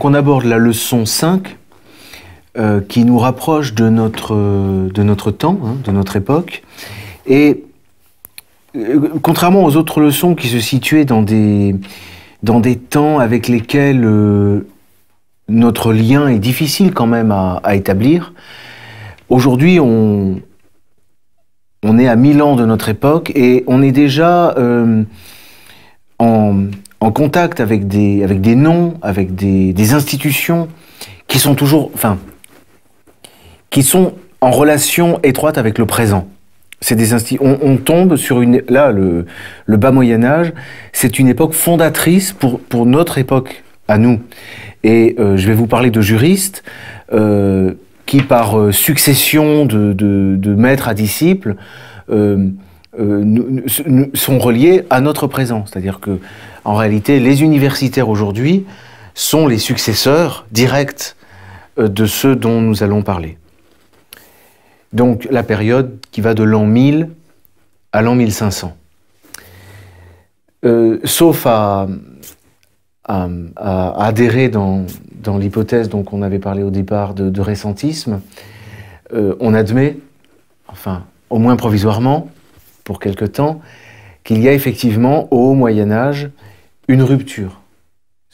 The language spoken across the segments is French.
Donc on aborde la leçon 5 qui nous rapproche de notre temps, hein, de notre époque. Et contrairement aux autres leçons qui se situaient dans des temps avec lesquels notre lien est difficile quand même à établir, aujourd'hui on est à 1000 ans de notre époque et on est déjà en contact avec des noms, avec des institutions qui sont toujours, enfin, qui sont en relation étroite avec le présent. C'est on tombe sur là, le bas Moyen-Âge, c'est une époque fondatrice pour notre époque à nous. Et je vais vous parler de juristes qui, par succession de maîtres à disciples, sont reliés à notre présent. C'est-à-dire que, en réalité, les universitaires aujourd'hui sont les successeurs directs de ceux dont nous allons parler. Donc la période qui va de l'an 1000 à l'an 1500. Sauf à adhérer dans l'hypothèse dont on avait parlé au départ de récentisme, on admet, enfin au moins provisoirement, pour quelque temps, qu'il y a effectivement au Haut Moyen-Âge une rupture.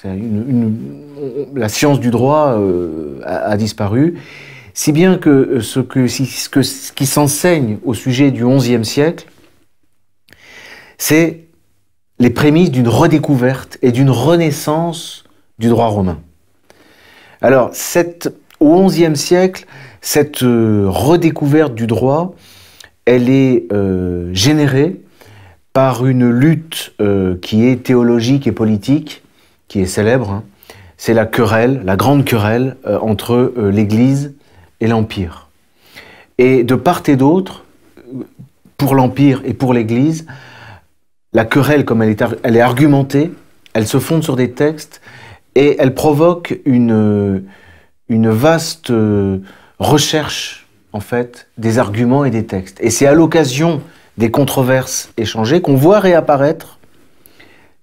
La science du droit a disparu, si bien que ce qui s'enseigne au sujet du XIe siècle, c'est les prémices d'une redécouverte et d'une renaissance du droit romain. Alors, au XIe siècle, cette redécouverte du droit, elle est générée par une lutte qui est théologique et politique, qui est célèbre. Hein. C'est la querelle, la grande querelle entre l'Église et l'Empire. Et de part et d'autre, pour l'Empire et pour l'Église, la querelle, comme elle est argumentée, elle se fonde sur des textes et elle provoque une vaste recherche, en fait, des arguments et des textes. Et c'est à l'occasion des controverses échangées qu'on voit réapparaître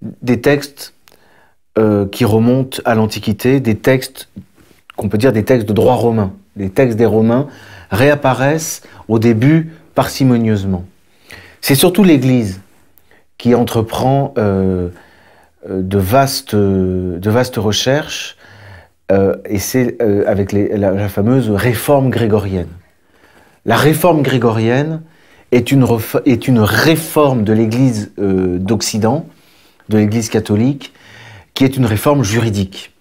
des textes qui remontent à l'Antiquité, des textes qu'on peut dire des textes de droit romain. Les textes des Romains réapparaissent au début parcimonieusement. C'est surtout l'Église qui entreprend de vastes recherches, et c'est avec la fameuse réforme grégorienne. La réforme grégorienne est une réforme de l'Église d'Occident, de l'Église catholique, qui est une réforme juridique.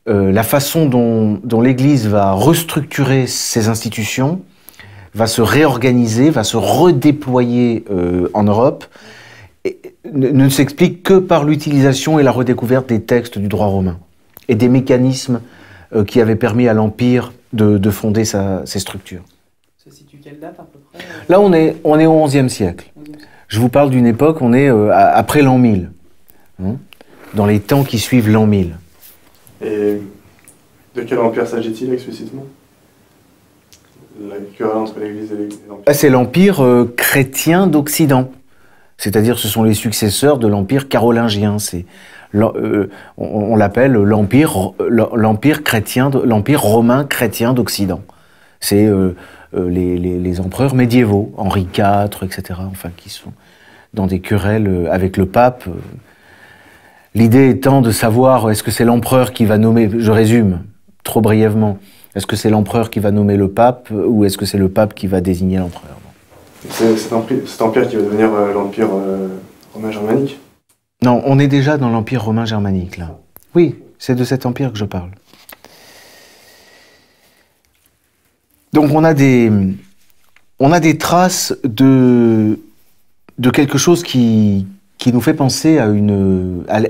La façon dont l'Église va restructurer ses institutions, va se réorganiser, va se redéployer en Europe, ne s'explique que par l'utilisation et la redécouverte des textes du droit romain et des mécanismes qui avaient permis à l'Empire de fonder ses structures. Ça situe quelle date à peu près? Là, on est au XIe siècle. Je vous parle d'une époque, on est après l'an 1000, hein, dans les temps qui suivent l'an 1000. Et de quel empire s'agit-il explicitement? La querelle entre l'Église et l'Empire? C'est l'empire chrétien d'Occident. C'est-à-dire ce sont les successeurs de l'empire carolingien. On l'appelle l'empire chrétien, l'empire romain chrétien d'Occident. C'est les empereurs médiévaux, Henri IV, etc., enfin, qui sont dans des querelles avec le pape. L'idée étant de savoir, est-ce que c'est l'empereur qui va nommer, je résume trop brièvement, est-ce que c'est l'empereur qui va nommer le pape ou est-ce que c'est le pape qui va désigner l'empereur? C'est cet empire qui va devenir l'empire romain germanique? Non, on est déjà dans l'empire romain germanique, là. Oui, c'est de cet empire que je parle. Donc on a des traces de quelque chose qui nous fait penser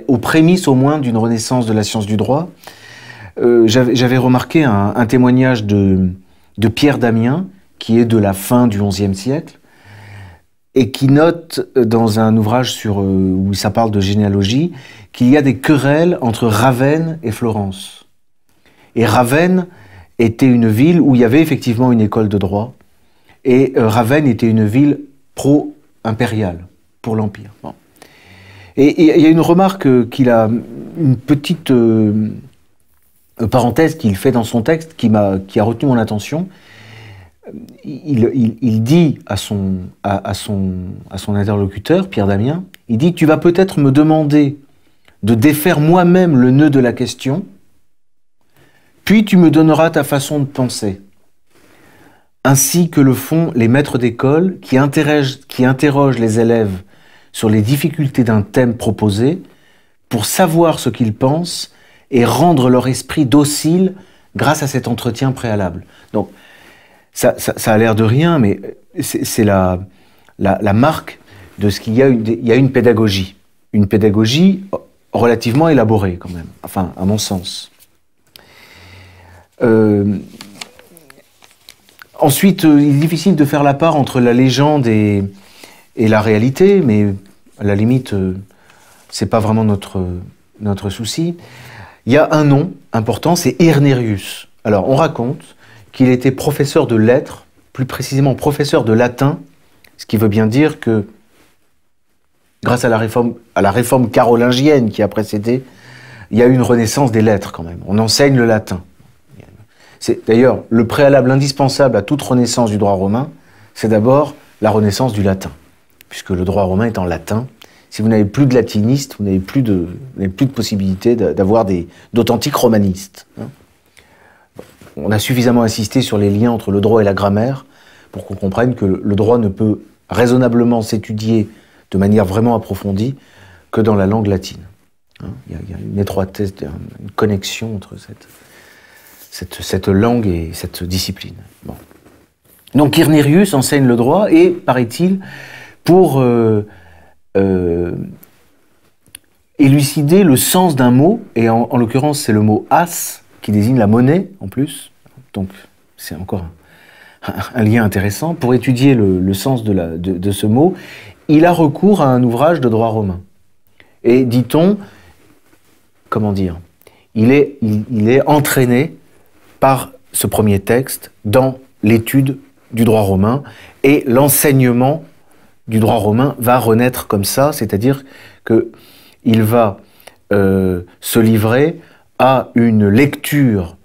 aux prémices au moins d'une renaissance de la science du droit. J'avais remarqué un témoignage de Pierre Damien, qui est de la fin du XIe siècle, et qui note dans un ouvrage où ça parle de généalogie, qu'il y a des querelles entre Ravenne et Florence. Et Ravenne était une ville où il y avait effectivement une école de droit, et Ravenne était une ville pro-impériale, pour l'Empire. Bon. Et il y a une remarque qu'il a, une petite parenthèse qu'il fait dans son texte qui a retenu mon attention. Il dit à son interlocuteur, Pierre Damien, il dit « Tu vas peut-être me demander de défaire moi-même le nœud de la question, puis tu me donneras ta façon de penser. Ainsi que le font les maîtres d'école qui interrogent les élèves sur les difficultés d'un thème proposé pour savoir ce qu'ils pensent et rendre leur esprit docile grâce à cet entretien préalable. » Donc, ça a l'air de rien, mais c'est la marque de ce qu'il y a. Il y a une pédagogie relativement élaborée quand même, enfin, à mon sens. Ensuite, il est difficile de faire la part entre la légende et la réalité, mais à la limite, c'est pas vraiment notre souci. Il y a un nom important, c'est Irnerius. Alors, on raconte qu'il était professeur de lettres, plus précisément professeur de latin, ce qui veut bien dire que, grâce à la réforme carolingienne qui a précédé, il y a eu une renaissance des lettres quand même. On enseigne le latin. C'est d'ailleurs le préalable indispensable à toute renaissance du droit romain, c'est d'abord la renaissance du latin, puisque le droit romain est en latin. Si vous n'avez plus de latinistes, vous n'avez plus de possibilité d'avoir d'authentiques romanistes. On a suffisamment insisté sur les liens entre le droit et la grammaire pour qu'on comprenne que le droit ne peut raisonnablement s'étudier de manière vraiment approfondie que dans la langue latine. Il y a une étroitesse, une connexion entre cette langue et cette discipline. Bon. Donc Irnerius enseigne le droit et, paraît-il, pour élucider le sens d'un mot, et en l'occurrence c'est le mot « as », qui désigne la monnaie, en plus. Donc, c'est encore un lien intéressant. Pour étudier le sens de ce mot, il a recours à un ouvrage de droit romain. Et, dit-on, comment dire, il est entraîné par ce premier texte dans l'étude du droit romain, et l'enseignement du droit romain va renaître comme ça, c'est-à-dire qu'il va se livrer à une lecture,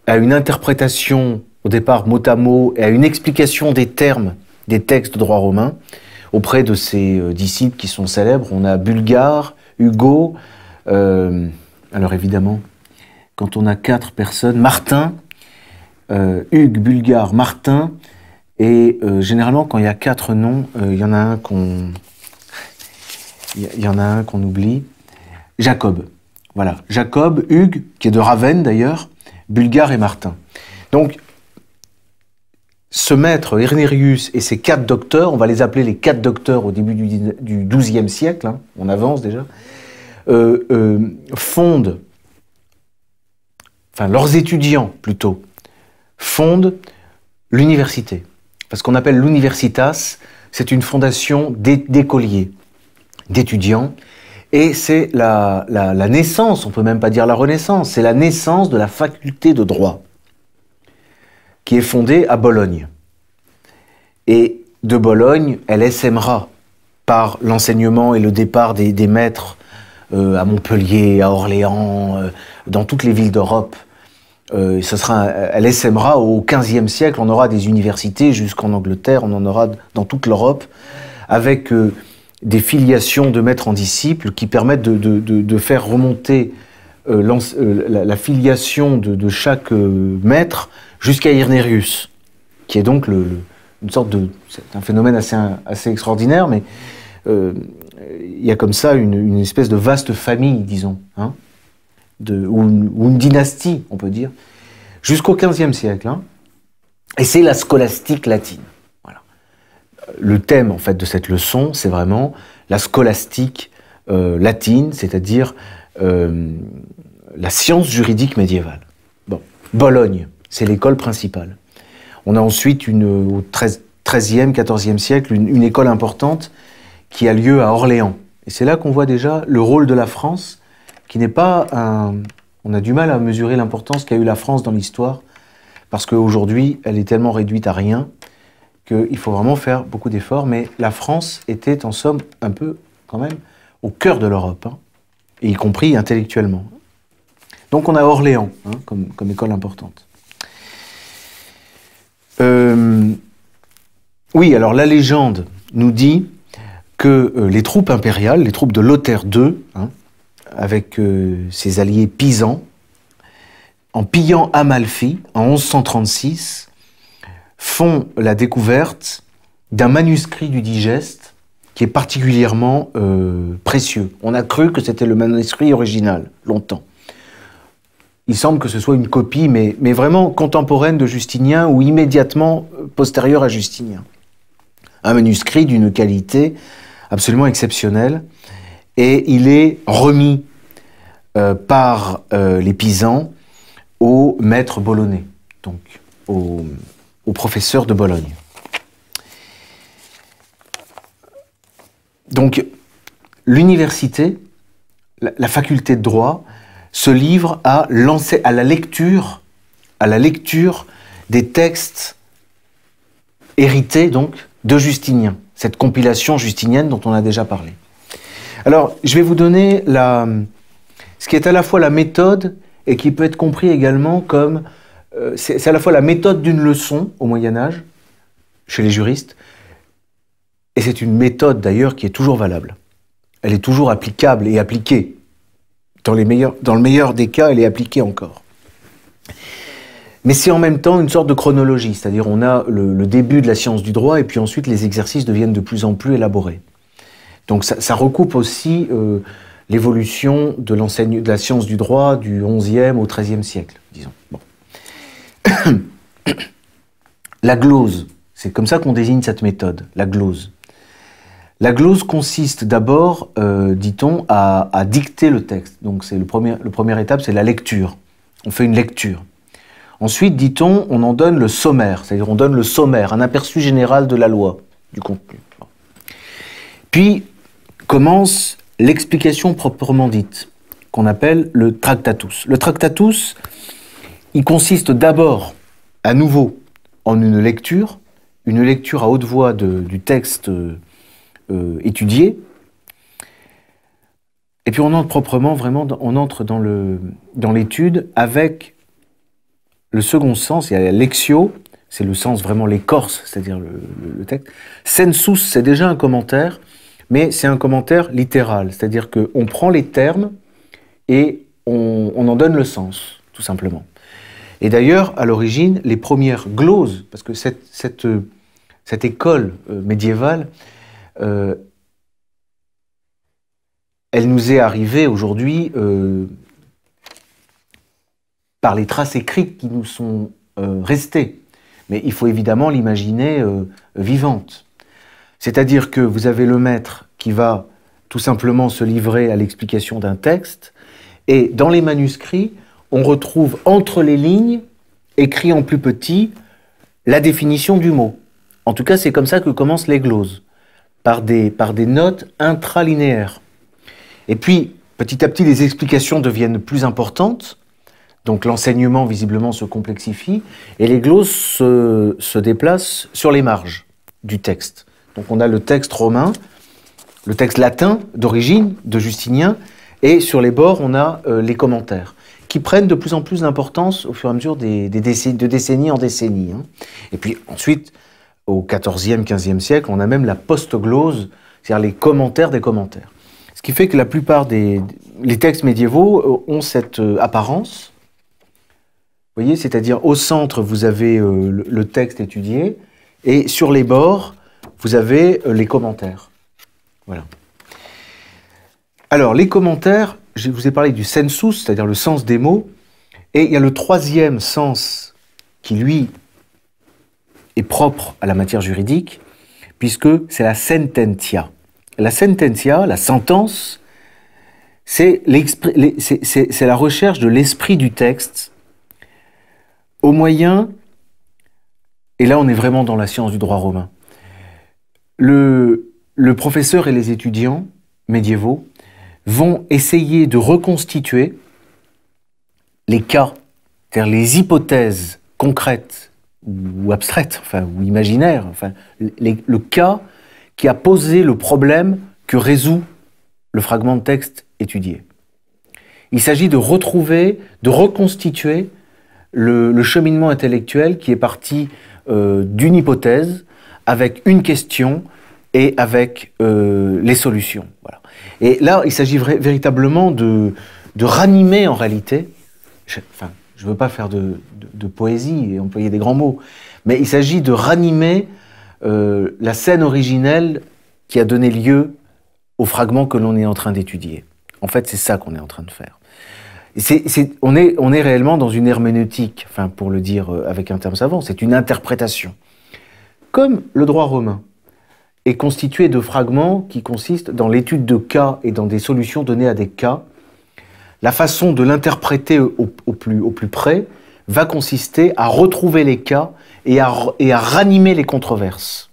à une interprétation, au départ mot à mot, et à une explication des termes des textes de droit romain auprès de ses disciples qui sont célèbres. On a Bulgare, Hugo, alors évidemment, quand on a 4 personnes, Martin, Hugues, Bulgare, Martin, et généralement quand il y a 4 noms, il y en a un qu'on oublie, Jacob. Voilà, Jacob, Hugues, qui est de Ravenne d'ailleurs, Bulgare et Martin. Donc, ce maître Irnerius et ses 4 docteurs, on va les appeler les 4 docteurs au début du XIIe siècle, hein, on avance déjà, fondent, enfin leurs étudiants plutôt, fondent l'université. Parce qu'on appelle l'universitas, c'est une fondation d'écoliers, d'étudiants, et c'est la naissance, on ne peut même pas dire la renaissance, c'est la naissance de la faculté de droit, qui est fondée à Bologne. Et de Bologne, elle essaimera par l'enseignement et le départ des maîtres à Montpellier, à Orléans, dans toutes les villes d'Europe. Elle essaimera au XVe siècle, on aura des universités jusqu'en Angleterre, on en aura dans toute l'Europe, avec des filiations de maîtres en disciples qui permettent de faire remonter la filiation de chaque maître jusqu'à Irnerius, qui est donc une sorte de... C'est un phénomène assez extraordinaire, mais il y a comme ça une espèce de vaste famille, disons, hein, ou une dynastie, on peut dire, jusqu'au XVe siècle. Hein, et c'est la scolastique latine. Voilà. Le thème, en fait, de cette leçon, c'est vraiment la scolastique latine, c'est-à-dire la science juridique médiévale. Bon. Bologne, c'est l'école principale. On a ensuite, au XIIIe, XIVe siècle, une école importante qui a lieu à Orléans. Et c'est là qu'on voit déjà le rôle de la France, qui n'est pas un... On a du mal à mesurer l'importance qu'a eu la France dans l'histoire, parce qu'aujourd'hui, elle est tellement réduite à rien qu'il faut vraiment faire beaucoup d'efforts. Mais la France était en somme un peu, quand même, au cœur de l'Europe, hein, et y compris intellectuellement. Donc on a Orléans hein, comme école importante. Oui, alors la légende nous dit que les troupes impériales, les troupes de Lothaire II, hein, avec ses alliés pisans, en pillant Amalfi en 1136, font la découverte d'un manuscrit du digeste qui est particulièrement précieux. On a cru que c'était le manuscrit original, longtemps. Il semble que ce soit une copie, mais vraiment contemporaine de Justinien ou immédiatement postérieure à Justinien. Un manuscrit d'une qualité absolument exceptionnelle, et il est remis par les Pisans au maître bolonais, donc au professeur de Bologne. Donc, l'université, la faculté de droit, se livre à la lecture des textes hérités donc de Justinien, cette compilation justinienne dont on a déjà parlé. Alors, je vais vous donner ce qui est à la fois la méthode et qui peut être compris également comme c'est à la fois la méthode d'une leçon au Moyen-Âge, chez les juristes, et c'est une méthode d'ailleurs qui est toujours valable. Elle est toujours applicable et appliquée. Dans le meilleur des cas, elle est appliquée encore. Mais c'est en même temps une sorte de chronologie, c'est-à-dire on a le début de la science du droit et puis ensuite les exercices deviennent de plus en plus élaborés. Donc ça recoupe aussi l'évolution de la science du droit du XIe au XIIIe siècle, disons. Bon. La glose, c'est comme ça qu'on désigne cette méthode, la glose. La glose consiste d'abord, dit-on, à dicter le texte. Donc c'est la première étape, c'est la lecture. On fait une lecture. Ensuite, dit-on, on en donne le sommaire, c'est-à-dire on donne le sommaire, un aperçu général de la loi, du contenu. Puis commence l'explication proprement dite, qu'on appelle le tractatus. Le tractatus, il consiste d'abord, à nouveau, en une lecture à haute voix du texte étudié, et puis on entre proprement, vraiment, on entre dans l'étude avec le second sens, il y a la lectio, c'est le sens vraiment l'écorce, c'est-à-dire le texte. Sensus, c'est déjà un commentaire, mais c'est un commentaire littéral, c'est-à-dire qu'on prend les termes et on en donne le sens, tout simplement. Et d'ailleurs, à l'origine, les premières gloses, parce que cette école médiévale, elle nous est arrivée aujourd'hui par les traces écrites qui nous sont restées. Mais il faut évidemment l'imaginer vivante. C'est-à-dire que vous avez le maître qui va tout simplement se livrer à l'explication d'un texte, et dans les manuscrits, on retrouve entre les lignes, écrit en plus petit, la définition du mot. En tout cas, c'est comme ça que commencent les gloses, par des notes intralinéaires. Et puis, petit à petit, les explications deviennent plus importantes, donc l'enseignement, visiblement, se complexifie, et les gloses se déplacent sur les marges du texte. Donc on a le texte romain, le texte latin d'origine, de Justinien, et sur les bords, on a les commentaires, qui prennent de plus en plus d'importance au fur et à mesure de décennie en décennie. Hein. Et puis ensuite, au XIVe, XVe siècle, on a même la post-glose, c'est-à-dire les commentaires des commentaires. Ce qui fait que la plupart les textes médiévaux ont cette apparence. Vous voyez, c'est-à-dire au centre, vous avez le texte étudié, et sur les bords, vous avez les commentaires. Voilà. Alors, les commentaires, je vous ai parlé du sensus, c'est-à-dire le sens des mots, et il y a le troisième sens qui, lui, est propre à la matière juridique, puisque c'est la sententia. La sententia, la sentence, c'est la recherche de l'esprit du texte au moyen, et là on est vraiment dans la science du droit romain, le professeur et les étudiants médiévaux vont essayer de reconstituer les cas, c'est-à-dire les hypothèses concrètes ou abstraites, enfin, ou imaginaires, enfin, le cas qui a posé le problème que résout le fragment de texte étudié. Il s'agit de retrouver, de reconstituer le cheminement intellectuel qui est parti d'une hypothèse, avec une question et avec les solutions. Voilà. Et là, il s'agit véritablement de ranimer en réalité, je ne veux pas faire de poésie et employer des grands mots, mais il s'agit de ranimer la scène originelle qui a donné lieu au fragment que l'on est en train d'étudier. En fait, c'est ça qu'on est en train de faire. On est réellement dans une herméneutique, enfin, pour le dire avec un terme savant, c'est une interprétation. Comme le droit romain est constitué de fragments qui consistent dans l'étude de cas et dans des solutions données à des cas, la façon de l'interpréter au plus près va consister à retrouver les cas et à ranimer les controverses.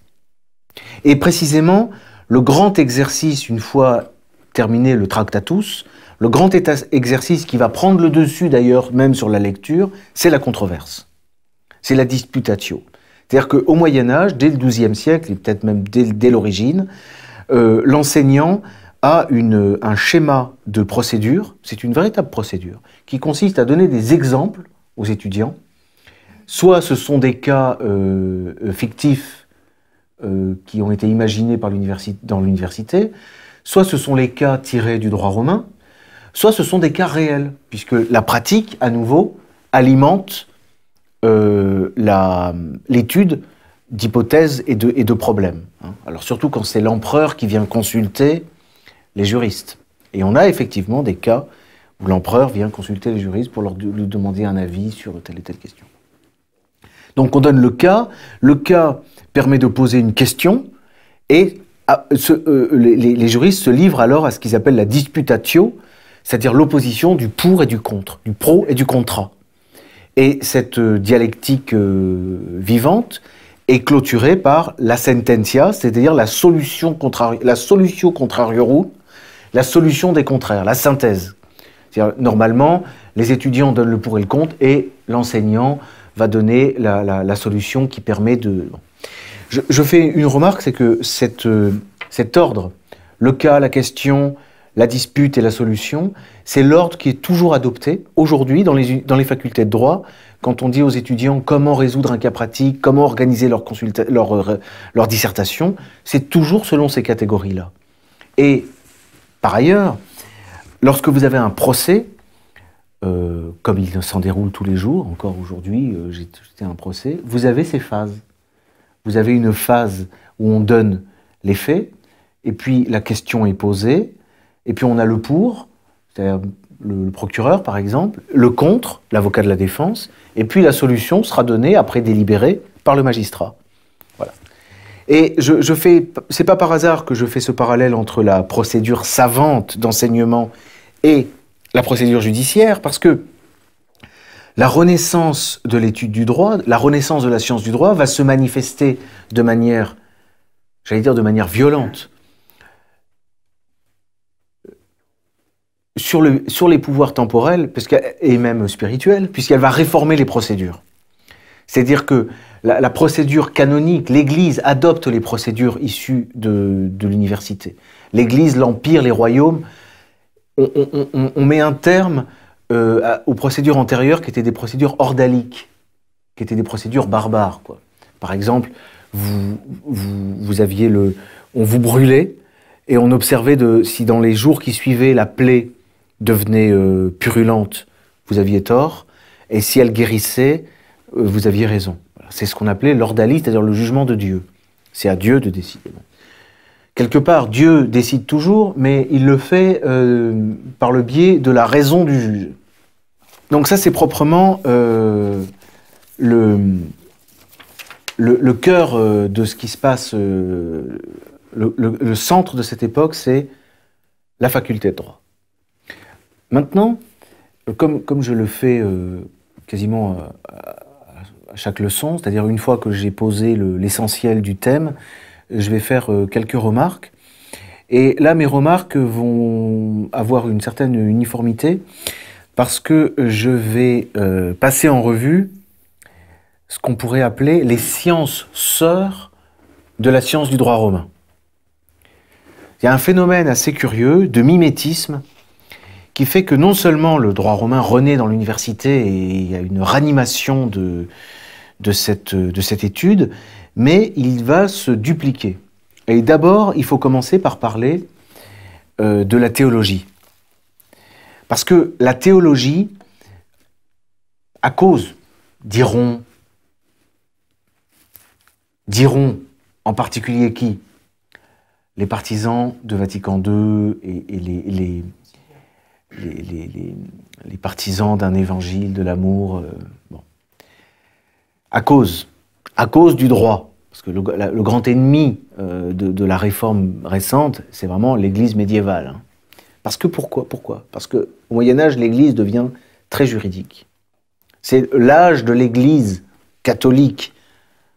Et précisément, le grand exercice, une fois terminé le Tractatus, le grand exercice qui va prendre le dessus d'ailleurs, même sur la lecture, c'est la controverse. C'est la disputatio. C'est-à-dire qu'au Moyen-Âge, dès le XIIe siècle, et peut-être même dès l'origine, l'enseignant a un schéma de procédure, c'est une véritable procédure, qui consiste à donner des exemples aux étudiants. Soit ce sont des cas fictifs qui ont été imaginés dans l'université, soit ce sont les cas tirés du droit romain, soit ce sont des cas réels, puisque la pratique, à nouveau, alimente l'étude d'hypothèses et de problèmes. Alors surtout quand c'est l'empereur qui vient consulter les juristes. Et on a effectivement des cas où l'empereur vient consulter les juristes pour lui demander un avis sur telle et telle question. Donc on donne le cas permet de poser une question, et les juristes se livrent alors à ce qu'ils appellent la disputatio, c'est-à-dire l'opposition du pour et du contre, du pro et du contra. Et cette dialectique vivante est clôturée par la sententia, c'est-à-dire la solution contrariorum, la solution des contraires, la synthèse. Normalement, les étudiants donnent le pour et le contre, et l'enseignant va donner la solution qui permet de... Je fais une remarque, c'est que cet ordre, le cas, la question, la dispute et la solution, c'est l'ordre qui est toujours adopté aujourd'hui dans les facultés de droit, quand on dit aux étudiants comment résoudre un cas pratique, comment organiser leur dissertation, c'est toujours selon ces catégories-là. Et par ailleurs, lorsque vous avez un procès, comme il s'en déroule tous les jours, encore aujourd'hui, j'étais à un procès, vous avez ces phases. Vous avez une phase où on donne les faits, et puis la question est posée, et puis on a le pour, c'est-à-dire le procureur par exemple, le contre, l'avocat de la défense, et puis la solution sera donnée après délibéré par le magistrat. Voilà. Et c'est pas par hasard que je fais ce parallèle entre la procédure savante d'enseignement et la procédure judiciaire, parce que la renaissance de l'étude du droit, la renaissance de la science du droit va se manifester de manière, j'allais dire de manière violente, sur les pouvoirs temporels et même spirituels, puisqu'elle va réformer les procédures. C'est-à-dire que la procédure canonique, l'Église adopte les procédures issues de l'université. L'Église, l'Empire, les royaumes, on met un terme aux procédures antérieures qui étaient des procédures ordaliques, qui étaient des procédures barbares, quoi. Par exemple, vous aviez on vous brûlait et on observait si dans les jours qui suivaient la plaie devenait purulente, vous aviez tort, et si elle guérissait, vous aviez raison. Voilà. C'est ce qu'on appelait l'ordalie, c'est-à-dire le jugement de Dieu. C'est à Dieu de décider. Quelque part, Dieu décide toujours, mais il le fait par le biais de la raison du juge. Donc ça, c'est proprement le cœur de ce qui se passe, le centre de cette époque, c'est la faculté de droit. Maintenant, comme je le fais quasiment à chaque leçon, c'est-à-dire une fois que j'ai posé l'essentiel du thème, je vais faire quelques remarques. Et là, mes remarques vont avoir une certaine uniformité parce que je vais passer en revue ce qu'on pourrait appeler les sciences sœurs de la science du droit romain. Il y a un phénomène assez curieux de mimétisme qui fait que non seulement le droit romain renaît dans l'université et il y a une ranimation de cette étude, mais il va se dupliquer. Et d'abord, il faut commencer par parler de la théologie. Parce que la théologie, à cause, diront en particulier qui? Les partisans de Vatican II et les partisans d'un évangile, de l'amour. Bon. À cause du droit. Parce que le grand ennemi de la réforme récente, c'est vraiment l'Église médiévale. Hein. Parce que pourquoi? Parce qu'au Moyen-Âge, l'Église devient très juridique. C'est l'âge de l'Église catholique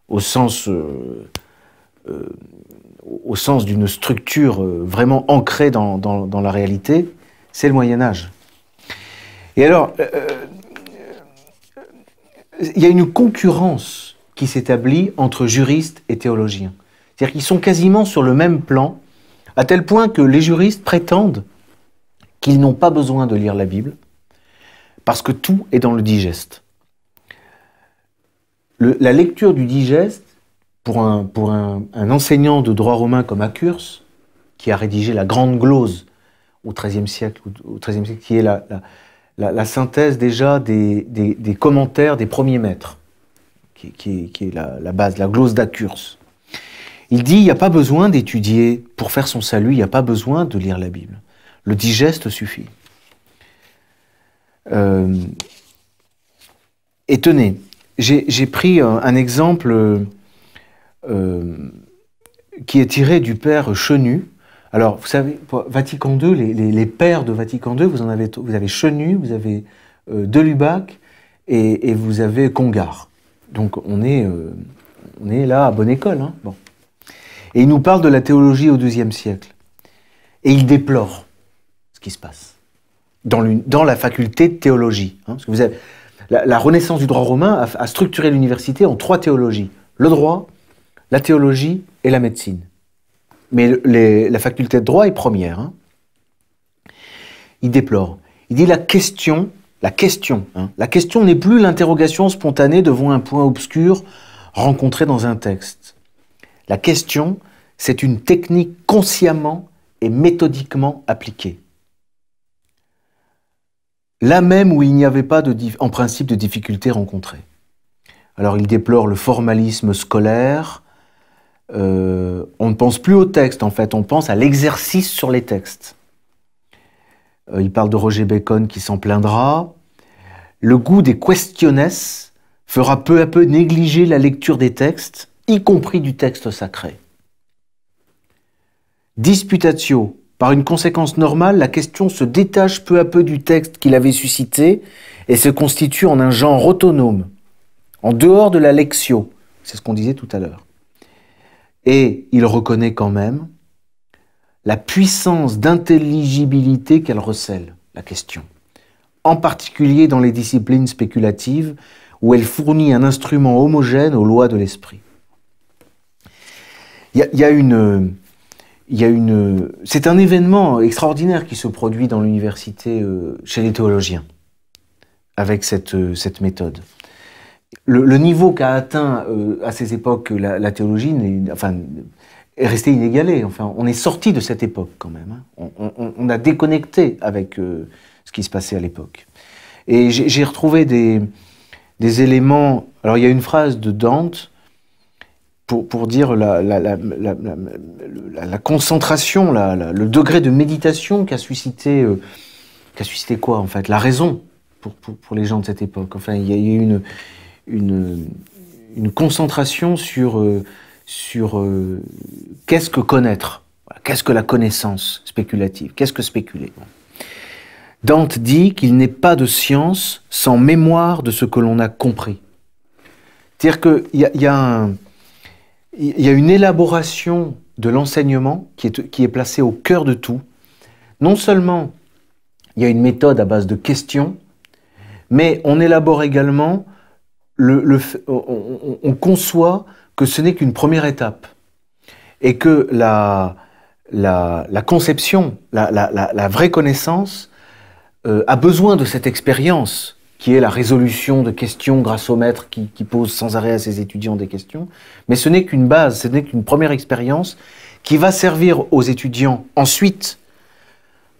au sens d'une structure vraiment ancrée dans la réalité, c'est le Moyen-Âge. Et alors, il y a une concurrence qui s'établit entre juristes et théologiens. C'est-à-dire qu'ils sont quasiment sur le même plan, à tel point que les juristes prétendent qu'ils n'ont pas besoin de lire la Bible, parce que tout est dans le digeste. La lecture du digeste, pour un enseignant de droit romain comme Accurse, qui a rédigé la Grande Glose au XIIIe siècle, qui est la synthèse déjà des commentaires des premiers maîtres, qui est la base, la glose d'Accurse. Il dit, il n'y a pas besoin d'étudier, pour faire son salut, il n'y a pas besoin de lire la Bible. Le digeste suffit. Et tenez, j'ai pris un exemple qui est tiré du père Chenu. Alors, vous savez, Vatican II, les pères de Vatican II, vous avez Chenu, vous avez Delubac et vous avez Congar. Donc, on est là à bonne école. Hein, bon. Et il nous parle de la théologie au XIIe siècle. Et il déplore ce qui se passe dans la faculté de théologie. Hein, parce que vous avez, la renaissance du droit romain a structuré l'université en 3 théologies. Le droit, la théologie et la médecine. Mais la faculté de droit est première. Hein. Il déplore. Il dit la question n'est plus l'interrogation spontanée devant un point obscur rencontré dans un texte. La question, c'est une technique consciemment et méthodiquement appliquée. Là même où il n'y avait pas en principe de difficulté rencontrée. Alors il déplore le formalisme scolaire. On ne pense plus au texte, en fait, on pense à l'exercice sur les textes. Il parle de Roger Bacon qui s'en plaindra. Le goût des questiones fera peu à peu négliger la lecture des textes, y compris du texte sacré. Disputatio, par une conséquence normale, la question se détache peu à peu du texte qu'il avait suscité et se constitue en un genre autonome, en dehors de la lectio. C'est ce qu'on disait tout à l'heure. Et il reconnaît quand même la puissance d'intelligibilité qu'elle recèle, la question. En particulier dans les disciplines spéculatives, où elle fournit un instrument homogène aux lois de l'esprit. C'est un événement extraordinaire qui se produit dans l'université chez les théologiens, avec cette méthode. Le niveau qu'a atteint à ces époques la théologie est resté inégalé. Enfin, on est sorti de cette époque quand même. Hein. On a déconnecté avec ce qui se passait à l'époque. Et j'ai retrouvé des éléments. Alors il y a une phrase de Dante pour dire la concentration, le degré de méditation qu'a suscité quoi en fait? La raison pour les gens de cette époque. Enfin, il y a eu une concentration sur qu'est-ce que connaître, qu'est-ce que la connaissance spéculative, qu'est-ce que spéculer. Dante dit qu'il n'est pas de science sans mémoire de ce que l'on a compris. C'est-à-dire qu'il y a une élaboration de l'enseignement qui est placée au cœur de tout. Non seulement il y a une méthode à base de questions, mais on élabore également, on conçoit que ce n'est qu'une première étape et que la conception, la vraie connaissance a besoin de cette expérience, qui est la résolution de questions grâce au maître qui pose sans arrêt à ses étudiants des questions, mais ce n'est qu'une base, ce n'est qu'une première expérience qui va servir aux étudiants ensuite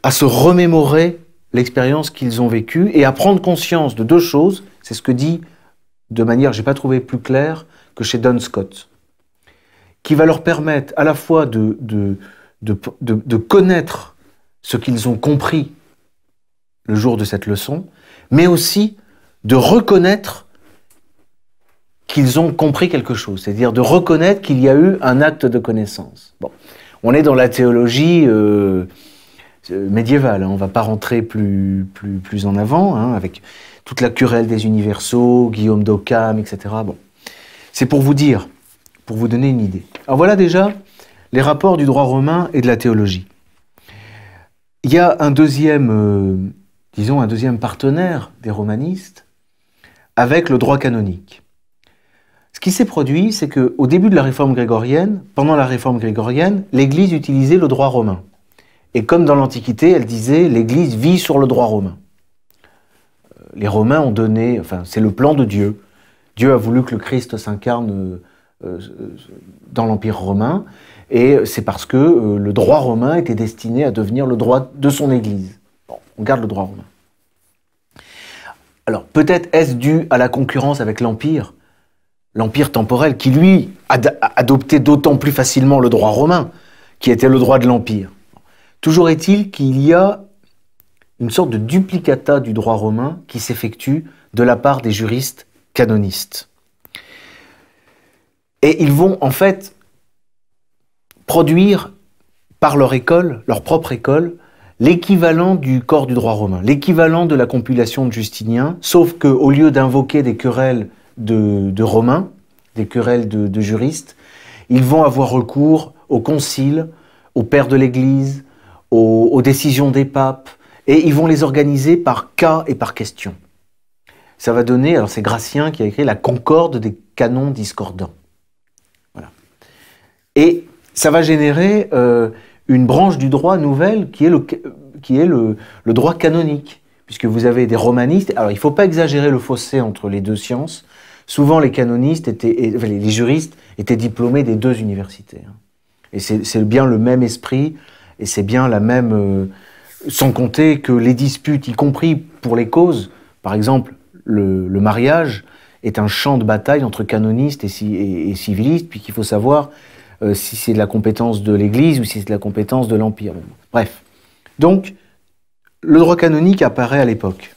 à se remémorer l'expérience qu'ils ont vécue et à prendre conscience de deux choses, c'est ce que dit de manière, je n'ai pas trouvé plus claire que chez Duns Scott, qui va leur permettre à la fois de connaître ce qu'ils ont compris le jour de cette leçon, mais aussi de reconnaître qu'ils ont compris quelque chose, c'est-à-dire de reconnaître qu'il y a eu un acte de connaissance. Bon, on est dans la théologie médiévale, hein, on ne va pas rentrer plus en avant, hein, avec toute la querelle des universaux, Guillaume d'Occam, etc. Bon, c'est pour vous dire, pour vous donner une idée. Alors voilà déjà les rapports du droit romain et de la théologie. Il y a un deuxième, disons un deuxième partenaire des romanistes avec le droit canonique. Ce qui s'est produit, c'est qu'au début de la réforme grégorienne, pendant la réforme grégorienne, l'Église utilisait le droit romain. Et comme dans l'Antiquité, elle disait l'Église vit sur le droit romain. Les Romains ont donné, enfin c'est le plan de Dieu. Dieu a voulu que le Christ s'incarne dans l'Empire romain, et c'est parce que le droit romain était destiné à devenir le droit de son Église. Bon, on garde le droit romain. Alors peut-être est-ce dû à la concurrence avec l'Empire temporel, qui lui adoptait d'autant plus facilement le droit romain, qui était le droit de l'Empire. Toujours est-il qu'il y a une sorte de duplicata du droit romain qui s'effectue de la part des juristes canonistes. Et ils vont en fait produire par leur école, leur propre école, l'équivalent du corps du droit romain, l'équivalent de la compilation de Justinien, sauf qu'au lieu d'invoquer des querelles de Romains, des querelles de juristes, ils vont avoir recours au concile, aux pères de l'Église, aux décisions des papes, et ils vont les organiser par cas et par question. Ça va donner, alors c'est Gratien qui a écrit la Concorde des canons discordants. Voilà. Et ça va générer une branche du droit nouvelle qui est le droit canonique, puisque vous avez des romanistes. Alors il ne faut pas exagérer le fossé entre les deux sciences. Souvent les canonistes, les juristes étaient diplômés des deux universités. Et c'est bien le même esprit, et c'est bien la même... sans compter que les disputes, y compris pour les causes, par exemple, le mariage est un champ de bataille entre canonistes et civilistes, puis qu'il faut savoir si c'est de la compétence de l'Église ou si c'est de la compétence de l'Empire. Bon, bref. Donc, le droit canonique apparaît à l'époque.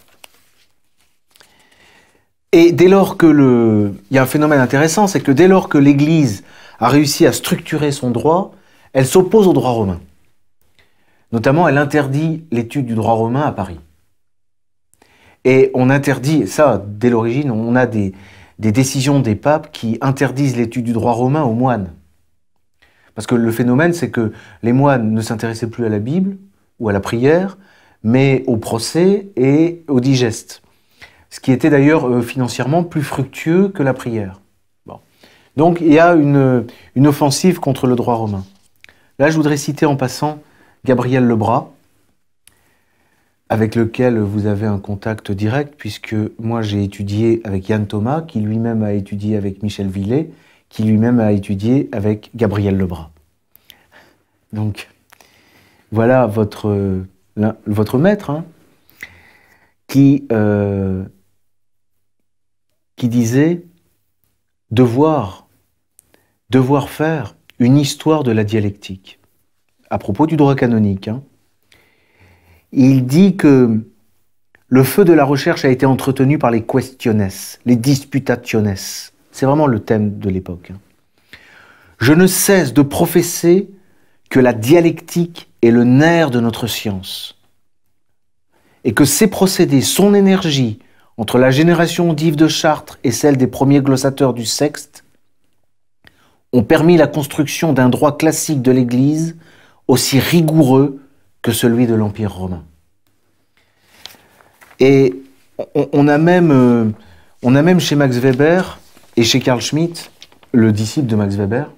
Et dès lors que il y a un phénomène intéressant, c'est que dès lors que l'Église a réussi à structurer son droit, elle s'oppose au droit romain. Notamment, elle interdit l'étude du droit romain à Paris. Et on interdit, ça, dès l'origine, on a des décisions des papes qui interdisent l'étude du droit romain aux moines. Parce que le phénomène, c'est que les moines ne s'intéressaient plus à la Bible ou à la prière, mais au procès et au digeste. Ce qui était d'ailleurs financièrement plus fructueux que la prière. Bon. Donc il y a une offensive contre le droit romain. Là, je voudrais citer en passant Gabriel Lebras, avec lequel vous avez un contact direct, puisque moi j'ai étudié avec Yann Thomas, qui lui-même a étudié avec Michel Villet, qui lui-même a étudié avec Gabriel Lebras. Donc, voilà votre maître, hein, qui disait devoir faire une histoire de la dialectique. À propos du droit canonique, hein. Il dit que le feu de la recherche a été entretenu par les questiones, les disputationes. C'est vraiment le thème de l'époque. Je ne cesse de professer que la dialectique est le nerf de notre science et que ses procédés, son énergie, entre la génération d'Yves de Chartres et celle des premiers glossateurs du Sexte, ont permis la construction d'un droit classique de l'Église aussi rigoureux que celui de l'Empire romain. Et on a même chez Max Weber et chez Carl Schmitt, le disciple de Max Weber,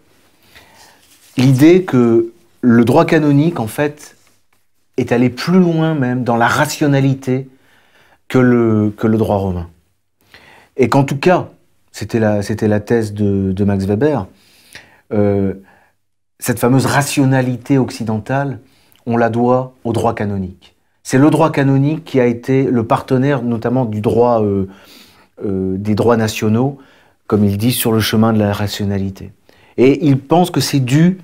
l'idée que le droit canonique, en fait, est allé plus loin même dans la rationalité que le droit romain. Et qu'en tout cas, c'était la thèse de Max Weber, cette fameuse rationalité occidentale, on la doit au droit canonique. C'est le droit canonique qui a été le partenaire notamment du droit, des droits nationaux, comme il dit, sur le chemin de la rationalité. Et il pense que c'est dû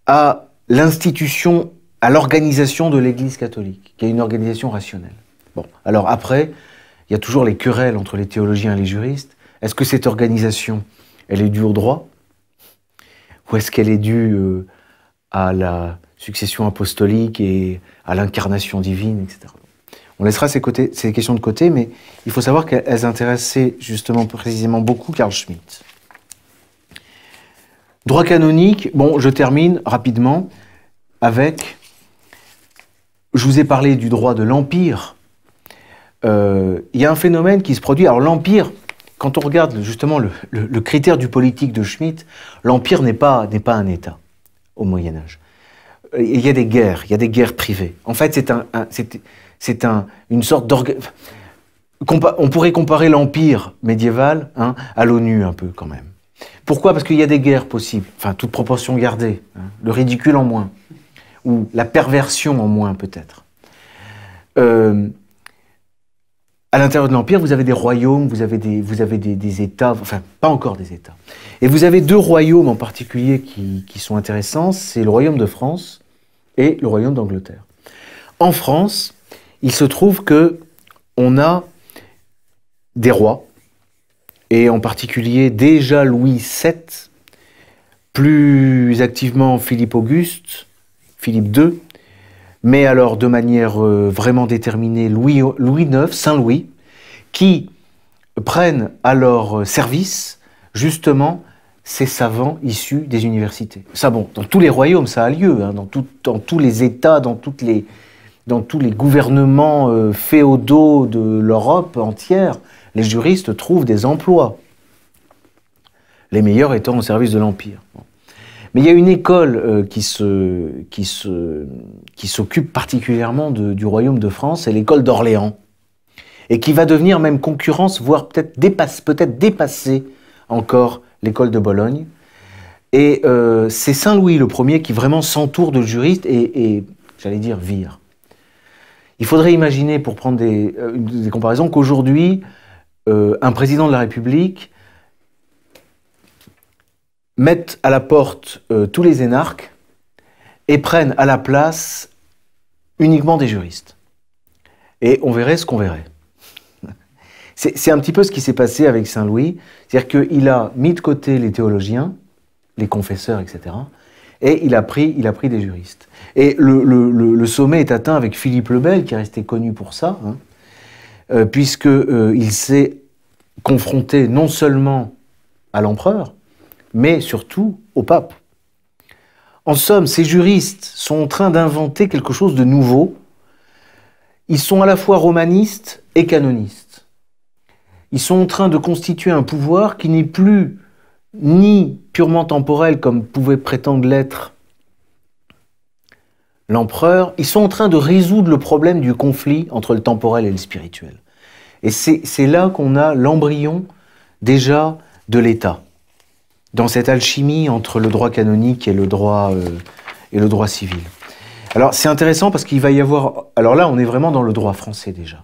à l'institution, à l'organisation de l'Église catholique, qui est une organisation rationnelle. Bon, alors après, il y a toujours les querelles entre les théologiens et les juristes. Est-ce que cette organisation, elle est due au droit? Ou est-ce qu'elle est due à la succession apostolique et à l'incarnation divine, etc. On laissera ces questions de côté, mais il faut savoir qu'elles intéressaient justement précisément beaucoup Carl Schmitt. Droit canonique, bon, je termine rapidement avec... Je vous ai parlé du droit de l'Empire. Il y a un phénomène qui se produit. Alors l'Empire, quand on regarde justement le critère du politique de Schmitt, l'Empire n'est pas un État au Moyen-Âge. Il y a des guerres privées. En fait, c'est une sorte d'organe... On pourrait comparer l'Empire médiéval à l'ONU un peu quand même. Pourquoi? Parce qu'il y a des guerres possibles, enfin toute proportion gardée, le ridicule en moins, ou la perversion en moins peut-être. À l'intérieur de l'Empire, vous avez des royaumes, vous avez des États, enfin pas encore des États. Et vous avez deux royaumes en particulier qui sont intéressants, c'est le royaume de France et le royaume d'Angleterre. En France, il se trouve que on a des rois, et en particulier déjà Louis VII, plus activement Philippe Auguste, Philippe II, mais alors de manière vraiment déterminée Louis IX, Saint-Louis, qui prennent à leur service justement ces savants issus des universités. Ça, bon, dans tous les royaumes, ça a lieu, dans tous les États, dans tous les gouvernements féodaux de l'Europe entière, les juristes trouvent des emplois, les meilleurs étant au service de l'Empire. Bon. Mais il y a une école qui s'occupe particulièrement du royaume de France, c'est l'école d'Orléans, et qui va devenir même concurrence, voire peut-être dépasser encore l'école de Bologne. Et c'est Saint-Louis le premier qui vraiment s'entoure de juristes et j'allais dire, vire. Il faudrait imaginer, pour prendre des comparaisons, qu'aujourd'hui, un président de la République mette à la porte tous les énarques et prenne à la place uniquement des juristes. Et on verrait ce qu'on verrait. C'est un petit peu ce qui s'est passé avec Saint-Louis, c'est-à-dire qu'il a mis de côté les théologiens, les confesseurs, etc., et il a pris des juristes. Et le sommet est atteint avec Philippe le Bel, qui est resté connu pour ça, puisqu'il s'est confronté non seulement à l'empereur, mais surtout au pape. En somme, ces juristes sont en train d'inventer quelque chose de nouveau. Ils sont à la fois romanistes et canonistes. Ils sont en train de constituer un pouvoir qui n'est plus ni purement temporel, comme pouvait prétendre l'être l'empereur. Ils sont en train de résoudre le problème du conflit entre le temporel et le spirituel. Et c'est là qu'on a l'embryon déjà de l'État, dans cette alchimie entre le droit canonique et le droit civil. Alors c'est intéressant parce qu'il va y avoir... Alors là, on est vraiment dans le droit français déjà.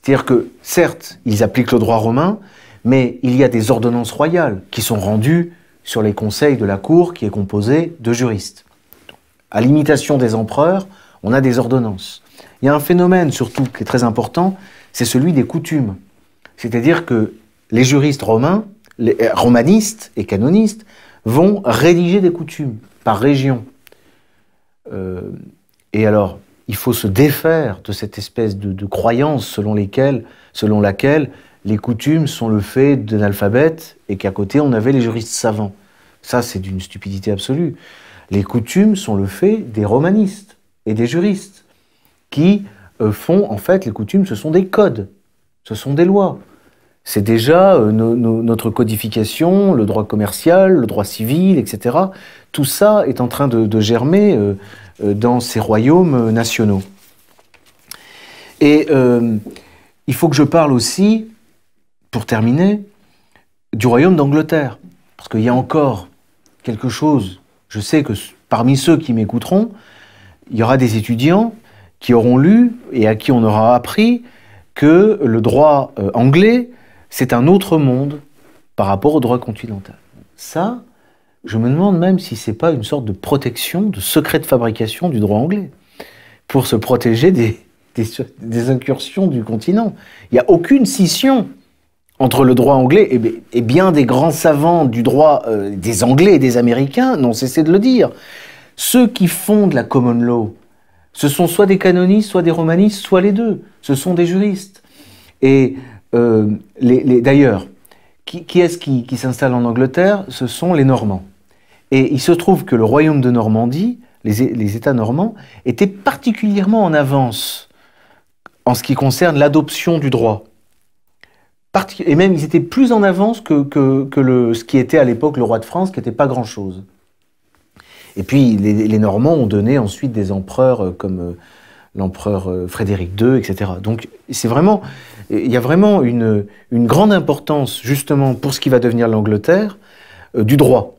C'est-à-dire que, certes, ils appliquent le droit romain, mais il y a des ordonnances royales qui sont rendues sur les conseils de la cour qui est composée de juristes. À l'imitation des empereurs, on a des ordonnances. Il y a un phénomène surtout qui est très important, c'est celui des coutumes. C'est-à-dire que les juristes romains, les romanistes et canonistes, vont rédiger des coutumes par région. Et alors, il faut se défaire de cette espèce de croyance selon laquelle les coutumes sont le fait d'analphabètes et qu'à côté on avait les juristes savants. Ça, c'est d'une stupidité absolue. Les coutumes sont le fait des romanistes et des juristes qui font, en fait, les coutumes, ce sont des codes, ce sont des lois. C'est déjà notre codification, le droit commercial, le droit civil, etc. Tout ça est en train de germer dans ces royaumes nationaux. Et il faut que je parle aussi, pour terminer, du royaume d'Angleterre. Parce qu'il y a encore quelque chose, je sais que parmi ceux qui m'écouteront, il y aura des étudiants qui auront lu et à qui on aura appris que le droit anglais, c'est un autre monde par rapport au droit continental. Ça, je me demande même si c'est pas une sorte de protection, de secret de fabrication du droit anglais, pour se protéger des incursions du continent. Il n'y a aucune scission entre le droit anglais et bien des grands savants du droit des Anglais et des Américains n'ont cessé de le dire. Ceux qui fondent la common law, ce sont soit des canonistes, soit des romanistes, soit les deux. Ce sont des juristes. Et d'ailleurs, qui est-ce qui s'installe en Angleterre? Ce sont les Normands. Et il se trouve que le royaume de Normandie, les États normands, étaient particulièrement en avance en ce qui concerne l'adoption du droit. Et même, ils étaient plus en avance que ce qui était à l'époque le roi de France, qui n'était pas grand-chose. Et puis, les Normands ont donné ensuite des empereurs comme l'empereur Frédéric II, etc. Donc, il y a vraiment une grande importance, justement, pour ce qui va devenir l'Angleterre, du droit.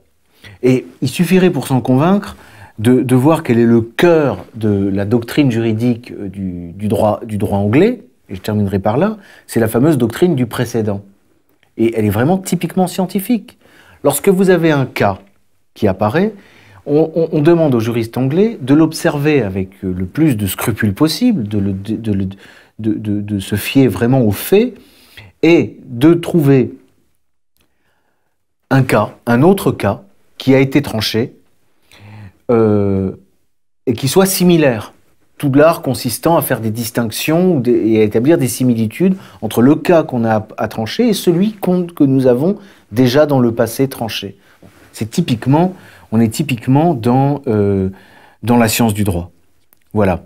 Et il suffirait pour s'en convaincre de voir quel est le cœur de la doctrine juridique du droit anglais, et je terminerai par là, c'est la fameuse doctrine du précédent. Et elle est vraiment typiquement scientifique. Lorsque vous avez un cas qui apparaît, on demande aux juristes anglais de l'observer avec le plus de scrupules possible, de se fier vraiment aux faits, et de trouver un autre cas, qui a été tranché, et qui soit similaire. Tout l'art consistant à faire des distinctions et à établir des similitudes entre le cas qu'on a à trancher et celui que nous avons déjà dans le passé tranché. On est typiquement dans la science du droit. Voilà.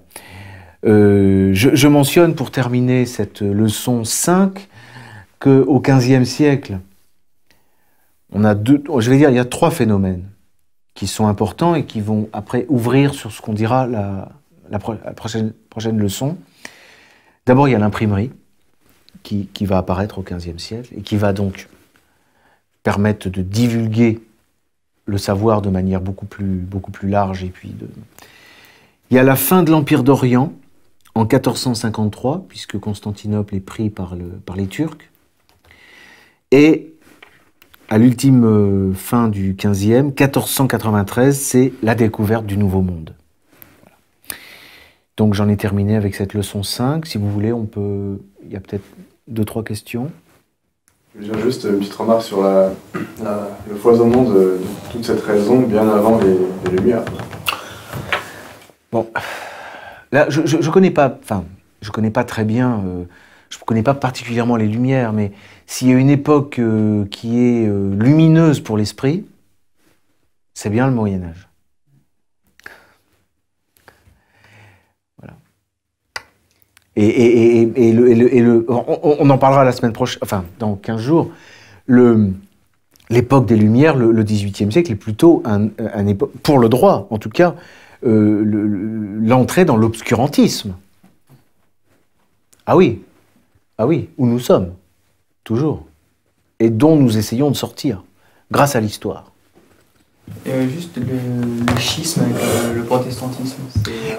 Je mentionne pour terminer cette leçon 5 qu'au XVe siècle, on a il y a 3 phénomènes qui sont importants et qui vont après ouvrir sur ce qu'on dira la prochaine leçon. D'abord, il y a l'imprimerie qui va apparaître au XVe siècle et qui va donc permettre de divulguer le savoir de manière beaucoup plus large. Il y a la fin de l'Empire d'Orient en 1453, puisque Constantinople est pris par les Turcs. Et à l'ultime fin du XVe, 1493, c'est la découverte du Nouveau Monde. Voilà. Donc j'en ai terminé avec cette leçon 5. Si vous voulez, il y a peut-être 2-3 questions. J'ai juste une petite remarque sur le foisonnement de toute cette raison bien avant les Lumières. Bon, là, je connais pas très bien, je ne connais pas particulièrement les Lumières, mais s'il y a une époque qui est lumineuse pour l'esprit, c'est bien le Moyen-Âge. Voilà. On en parlera la semaine prochaine, enfin, dans 15 jours. L'époque des Lumières, le XVIIIe siècle, est plutôt un époque, pour le droit en tout cas, l'entrée dans l'obscurantisme. Ah oui, où nous sommes, toujours, et dont nous essayons de sortir, grâce à l'histoire. Juste le schisme avec le protestantisme.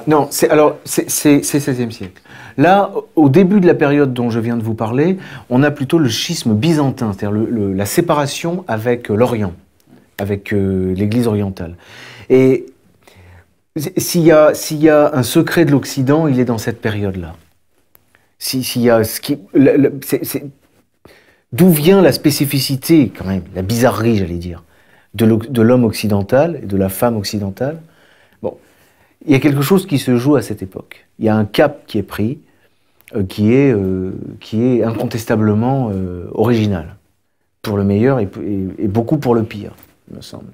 Non, c'est XVIe siècle. Là, au début de la période dont je viens de vous parler, on a plutôt le schisme byzantin, c'est-à-dire la séparation avec l'Orient, avec l'Église orientale. Et s'il y a un secret de l'Occident, il est dans cette période-là. D'où vient la spécificité, quand même, la bizarrerie, j'allais dire, de l'homme occidental et de la femme occidentale? Bon, il y a quelque chose qui se joue à cette époque. Il y a un cap qui est pris, qui est incontestablement original, pour le meilleur et beaucoup pour le pire, il me semble.